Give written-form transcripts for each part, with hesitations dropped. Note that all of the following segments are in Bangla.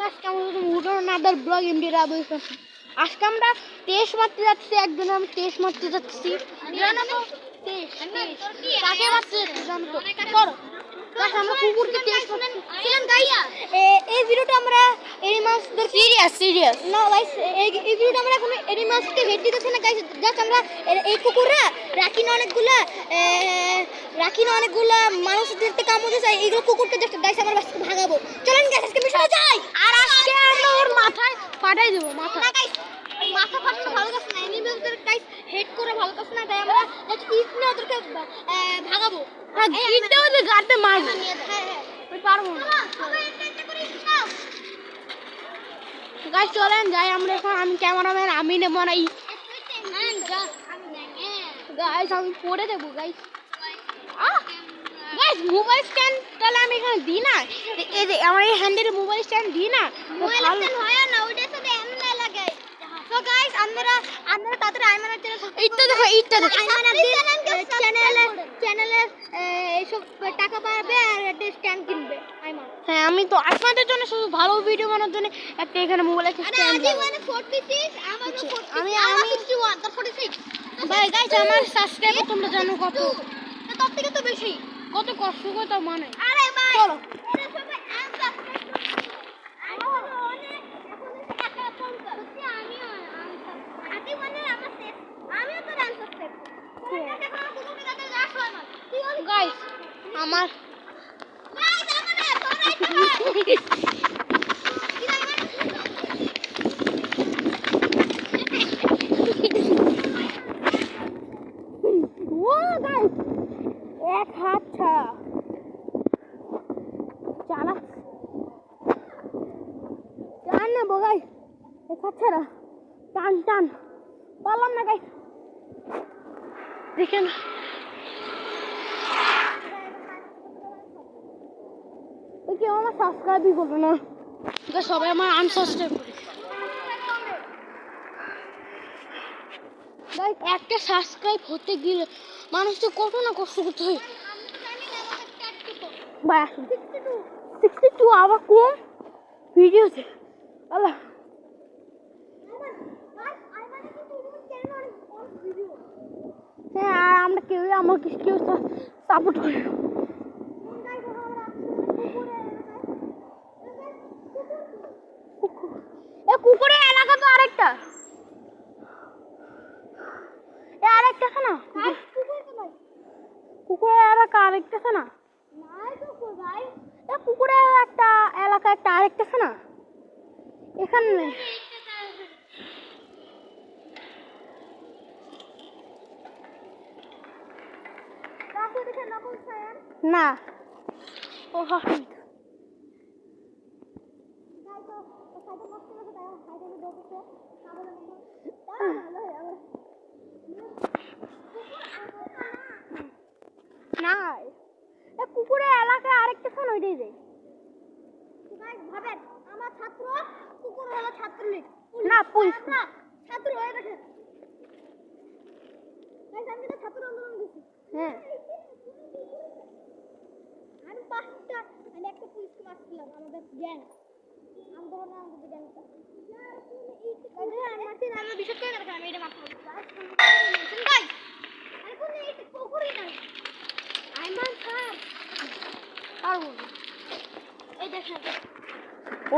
আজকে আমাদের উড়ানাদার ব্লগ এমডি রাবু আজকে আমরা তেজ মারতে যাচ্ছি একদিন আমি তেজ মারতে যাচ্ছি জানো তো তেজ কাকে মারতে যাচ্ছি জানো তো করো গাইস আমরা কুকুরকে তেজ মারছিলাম গাইস এই ভিডিওটা আমরা এনিমালসদের সিরিয়াস না গাইস এই ভিডিওটা আমরা এখন এনিমালসকে হেড দিতেছি না গাইস জাস্ট আমরা এই কুকুররা রাখি না অনেকগুলা মানুষদেরকে কামড়ে যায় এইগুলো কুকুরকে জাস্ট গাইস আমরা বাসকে ভাগাবো চলেন গাইস আজকে মিশনে যাই আর আজকে আমরা ওর মাথায় ফাটাই দেব মাথা না গাইস মাথা ফাটছে ভালো কাজ না এনিমালসদের গাইস হেড করে ভালো কাজ না তাই আমরা জাস্ট ইট না ওদেরকে ভাগাবো হ্যাঁ ইটটা ওদের গাড়তে মারবো হ্যাঁ আমি পারবো না গাইস চলেন যাই আমরা এখন আমি ক্যামেরাম্যান আমি নেব না গাইস আমি পড়ে দেব গাইস গাইস মোবাইল স্ট্যান্ড তাহলে আমি এখানে দিই না এই যে আমার এই হ্যান্ডেলে মোবাইল স্ট্যান্ড দিই না মোবাইল স্ট্যান্ড হয় না ওইটা শুধু এমনি লাগে তো গাইস আপনারা তাদের আইমানের চ্যানেল চ্যানেলে এইসব টাকা পাবে আর একটা স্ট্যান্ড কিনবে আইমান হ্যাঁ আমি তো আপনাদের জন্য শুধু ভালো ভিডিও বানানোর জন্য একটা এখানে মোবাইলে স্ট্যান্ড মানে 46 আমার 61 তো 46 ভাই গাইস আমার সাবস্ক্রাইবার তোমরা জানো কত তার থেকে তো বেশি কত কষ্ট কত মানে আরে ভাই চলো গাইস আমার এক হাত ছাড়া চালা টান নেবো গাইস এক হাত ছাড়া টান পারলাম না গাইস দেখেন কেউ আমার সাবস্ক্রাইবই করবে না সবাই আমার আনসাবস্ক্রাইব করে একটা সাবস্ক্রাইব হতে গেলে মানুষ তো কত না কষ্ট করতে হয় ভাই 62 আবার কম ভিডিওতে আল্লাহ হ্যাঁ আর আমরা আমাকে কেউ সাপোর্ট করে কুকুরের এলাকা তো আরেকটা আছে না কুকুরের এলাকা আরেকটা আছে না কুকুরের একটা এলাকা একটা আরেকটা আছে না এখানে নেই না ও না কুকুরের এলাকায় আরেকটা ফোন ওইটাই যায় ভাবেন আমার ছাত্র কুকুর হলো ছাত্রলীগ না পুলিশ না ছাত্র হয়ে গেছে আমি তো ছাত্র আন্দোলন দিছি হ্যাঁ আমি একটা পুলিশকে মারছিলাম আমাদের গ্যাং আন্দোলন আমাদের গ্যাংটা আমি বিশেষ করে আমি এটা মারতে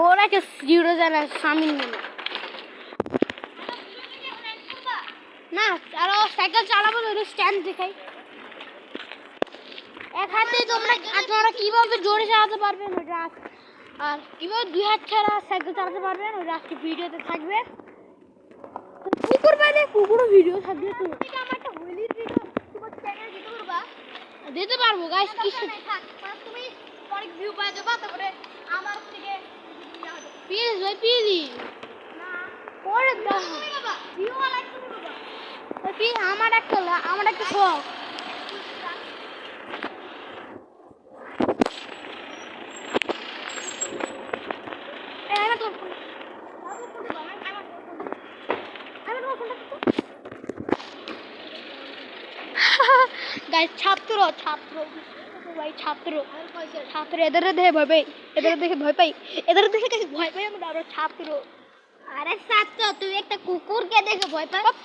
ওরা কে জিরো জানা সামিল না আর সাইকেল চালাবো ওই স্ট্যান্ড দেখাই এক হাতে আপনারা কিভাবে জোরে চালাতে পারবেন ওইটা আর কিভাবে দুই হাত ছাড়া সাইকেল চালাতে পারবেন ওইটা আজকে ভিডিওতে থাকবে কুকুর বাইরে কুকুরও ভিডিও থাকবে তো আমার একটা হোলির ভিডিও তোমার চ্যানেলে দিতে পারবা দিতে পারবো গাইস কিছু তুমি অনেক ভিউ পাওয়া যাবে তারপরে আমার থেকে প্লিজ ভাই প্লিজ না পরে দাও ভিউ লাইক করে বাবা প্লিজ আমার একটা শখ গাইস ছাত্র ভাই ছাত্র ছাত্র এদের দেখে ভয় পাই এদের দেখে ভয় পাই এদের দেখে ভয় পাই আমরা ছাত্র। আরে ছাত্র তুই একটা কুকুরকে দেখে ভয় পাস?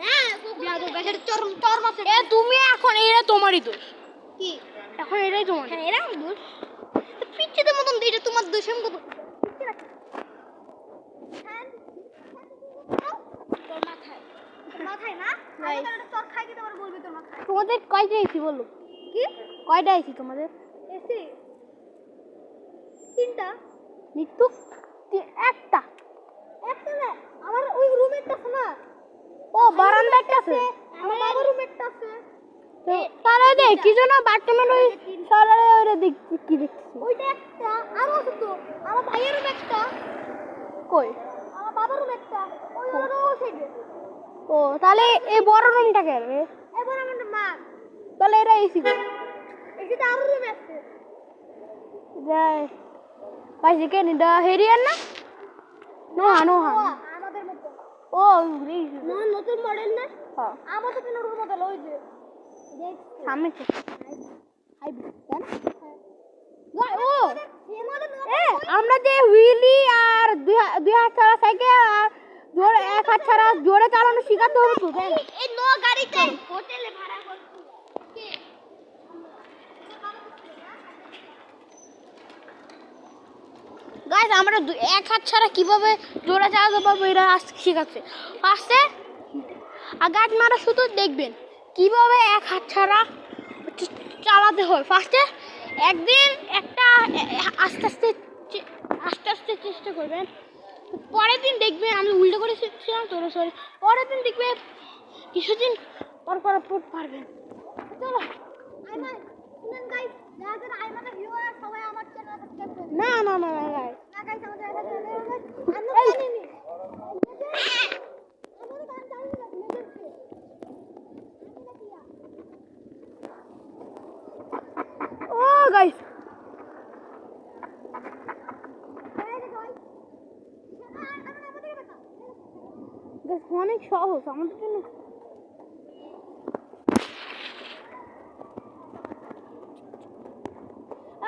হ্যাঁ কুকুর বেশের চর মারছে। এ তুমি এখন এরা তোমারই দোষ। কি এখন এরাই তোমার হ্যাঁ এরা আমার দোষ? পিচ্ছিদের মতন দিটা তোমার দোষ আমি কত তোর মাথায় মাথায় না ভাই। তোর খাই দিতে পারে বলবি তোর মাথায়। তোমাদের কয়টা এসি বলো? কি কয়টা এসি তোমাদের? এসি তিনটা মৃত্যু একটা একটা না আমার ওই রুমেরটা আছে না ও বারান্দা একটা আছে আমার বাবার রুমেরটা আছে তারা দেখ কি জন্য বাথরুমের ওই সালারে ওরে দেখ কি দেখছি ওইটা একটা আরো আছে তো আমার ভাইয়ের রুম একটা কই আমার বাবার রুম একটা ওই ওরও সাইডে ও তাহলে এই বড় রুমটা কে রে এবার আমার মা তাহলে এরা এসি এসিতে আরো রুম আছে যায় ভাই যে নিদা হেরিয়ার না নো নো আমাদের মতো ও রে না নতুন মডেল না হ্যাঁ আমাদের তো নতুন মডেল ওই যে দেখ সামনে হাইব্রিড তাই না ও এ আমরা যে হুইলি আর দুই হাত ছাড়া সাইকেল আর জোরে এক হাত ছাড়া জোরে চালানো শিখাতে হবে তো তাই না? এই নো গাড়িতে হোটেলে ভাড়া করছি কে গাইস আমরা এক হাত ছাড়া কিভাবে জোরে চালাতে পারবো এটা আজকে শেখাচ্ছে ফার্স্টে আঘাত মারা শুধু দেখবেন কিভাবে এক হাত ছাড়া চালাতে হয় ফার্স্টে একদিন একটা আস্তে আস্তে আস্তে আস্তে চেষ্টা করবেন পরের দিন দেখবেন আমি উল্টো করে শিখছিলাম তো সরি পরের দিন দেখবে কিছুদিন পর পর পারবেন চলো আইমান শুনেন গাইস যারা আইমানের ভিউয়ার সবাই আমার চ্যানেল সাবস্ক্রাইব করুন না না না না guys। না গাইস আমাদের এটা চ্যানেল আমি জানি নি আমাদের গান জানি না মেজরকে ও গাইস অনেক সহজ আমাদের জন্য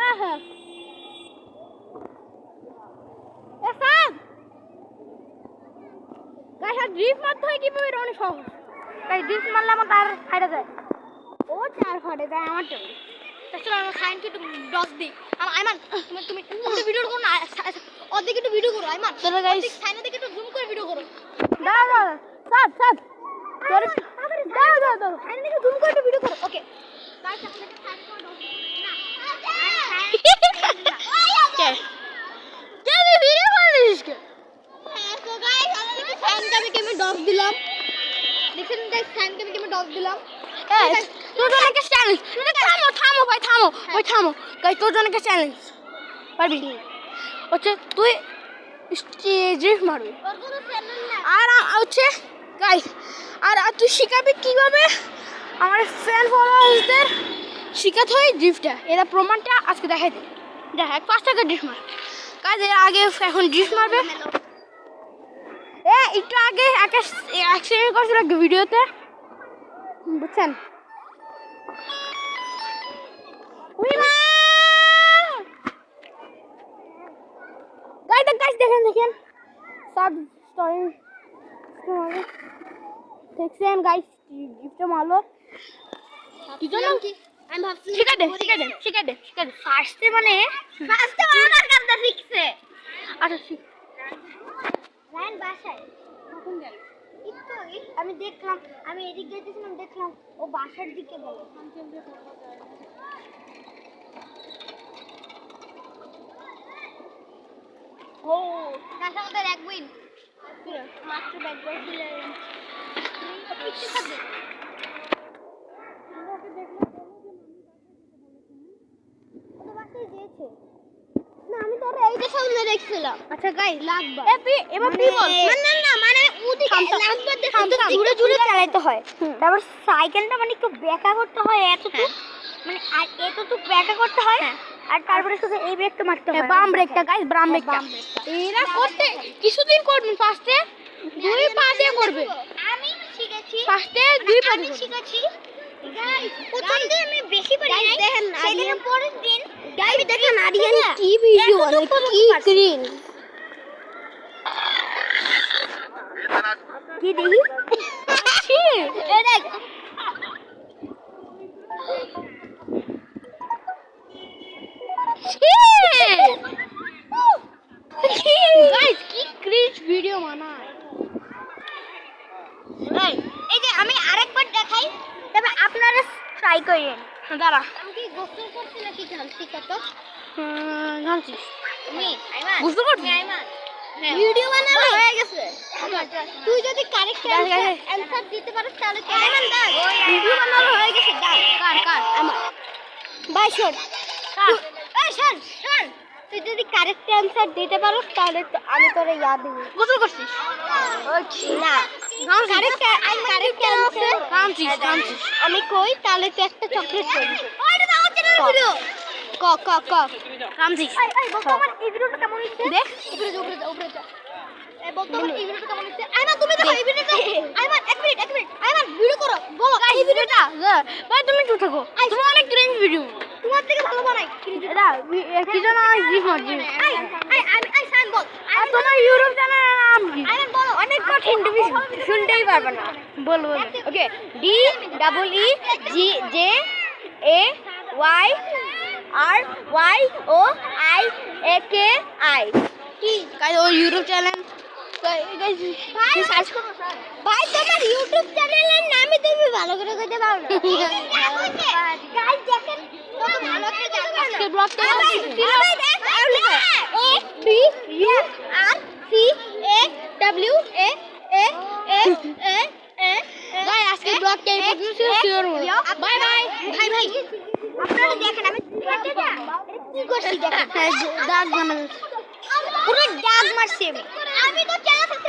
আহা এসাদ গাইস আর ড্রিফট মারতে হয় কিভাবে এটা অনেক সহজ তাই ড্রিফট মারলে আমার তার ফাইটা যায় ও চার ফাটে যায় আমার জন্য তাছাড়া আমার সাইনকে একটু ডস দিই আইমান তুমি তুমি তুমি ভিডিও করো না অর্ধেক একটু ভিডিও করো আইমান চলো গাইস সাইনা দিকে একটু জুম করে ভিডিও করো দাঁড়া দাঁড়া সাদ সাদ দাঁড়া দাঁড়া দাঁড়া সাইনা দিকে জুম করে একটু ভিডিও করো ওকে গাইস আপনাকে সাইন করে দাও ভিডিও করলিস কে তো গাইস আমাদের সাইনকে আমি কেমন ডস দিলাম দেখেন গাইস সাইনকে আমি কেমন ডস দিলাম এই তোর জন্য একটা চ্যালেঞ্জ থামো থামো ভাই থামো ওই থামো গাইস তোর জন্য একটা চ্যালেঞ্জ পারবি হচ্ছে তুই স্টেজে মারবি ওর কোনো চ্যানেল না আর হচ্ছে গাইস আর তুই শিখাবি কিভাবে আমার ফ্যান ফলোয়ার্সদের শিখাতে হয় ড্রিফটটা এরা প্রমাণটা আজকে দেখাই দে দেখ 5 টাকা ড্রিফট মার কাজ এর আগে এখন ড্রিফট মারবে একটু আগে অ্যাক্সিডেন্ট করছিল ভিডিওতে বুঝছেন গাইস দেখেন দেখেন সাব স্টোরি দেখছেন গাইস গিফট মারলো কি জন্য কি আমি ভাবছি শিখে দে ফার্স্টে মানে ফার্স্টে আমার কাছে শিখছে আচ্ছা শিখ রায়ন বাসায় কখন গেল একটু আমি দেখলাম আমি এদিক যেতেছিলাম দেখলাম ও বাসার দিকে গেল ও তাহলে আমাদের এক উইন মাত্র ব্যাট বল দিলে পিছিয়ে থাকবে না আমি তো এইটা সামনে দেখছিলাম আচ্ছা গাইস লাগবা এবার তুই বল না না মানে ওদিকে লাগবা দেখো জুড়ে জুড়ে চালাতে হয় তারপর সাইকেলটা মানে একটু ব্যাকা করতে হয় এতটুকু মানে আর এতটুকু ব্যাকা করতে হয় আর তারপরে শুধু এই ব্রেকটা মারতে হয় বাম ব্রেকটা গাইস বাম ব্রেকটা এরা করতে কিছুদিন করবেন ফার্স্টে দুই পা দিয়ে করবে আমি শিখেছি ফার্স্টে দুই পা আমি দিয়ে শিখেছি প্রথম দিন আমি বেশি পারি নাই দেখেন আরিয়ান পরের দিন গাইস দেখেন আরিয়ান কি ভিডিও বানায় কি স্ক্রিন কি দেখি এই দেখ গাইস কি ক্রিঞ্জ ভিডিও বানায় এই যে আমি আরেকবার দেখাই তবে আপনারা ট্রাই করেন দাঁড়া আমি কি গোসল করছি নাকি জানছি কত জানছিস আমি আইমান বুঝতে পারছি আইমান ভিডিও বানানো হয়ে গেছে তুই যদি কারেক্ট অ্যানসার দিতে পারিস তাহলে তো আইমান দাও ভিডিও বানানো হয়ে গেছে দাও কার আমার ভাই শোন কার এই শোন তুই যদি কারেক্ট অ্যানসার দিতে পারিস তাহলে তো আমি তোরে ইয়াদ দেব গোসল করছিস না কারেক্ট অ্যানসার কাঁদছিস আমি কই তাহলে তুই একটা চকলেট পাবি ওইটা তো আমার চ্যানেলের ভিডিও ক কাঁদছিস এই বলতো আমার এই ভিডিওটা কেমন হচ্ছে দেখ উপরে যা এই বলতো আমার এই ভিডিওটা কেমন হচ্ছে আইমান তুমি দেখো এই ভিডিওটা আইমান এক মিনিট আইমান ভিডিও করো বলো এই ভিডিওটা ভাই তুমি চুপ থাকো তুমি অনেক ক্রিঞ্জ ভিডিও তোমার থেকে ভালো বানাই এটা কি জানো আমি জিপ মারছি আই সাইন বল আর তোমার ইউটিউব চ্যানেলের নাম কি আইমান বলো অনেক কঠিন তুমি শুনতেই পারবে না বল ওকে DEEJAYRYOIAKI কি গাইস ওর ইউটিউব চ্যানেল গাইস সার্চ করো ভাই তোমার ইউটিউব চ্যানেলের নামই তুমি ভালো করে কইতে পারো না গাইস দেখেন কত ভালো করে জানো আজকে ব্লগটা গাইস আজকে ব্লগটা এই পর্যন্ত শেষ করব বাই বাই ভাই আপনারা দেখেন আমি কি করছি দেখেন দাগ বানাবো পুরো দাগ মারছি আমি তো চ্যানেল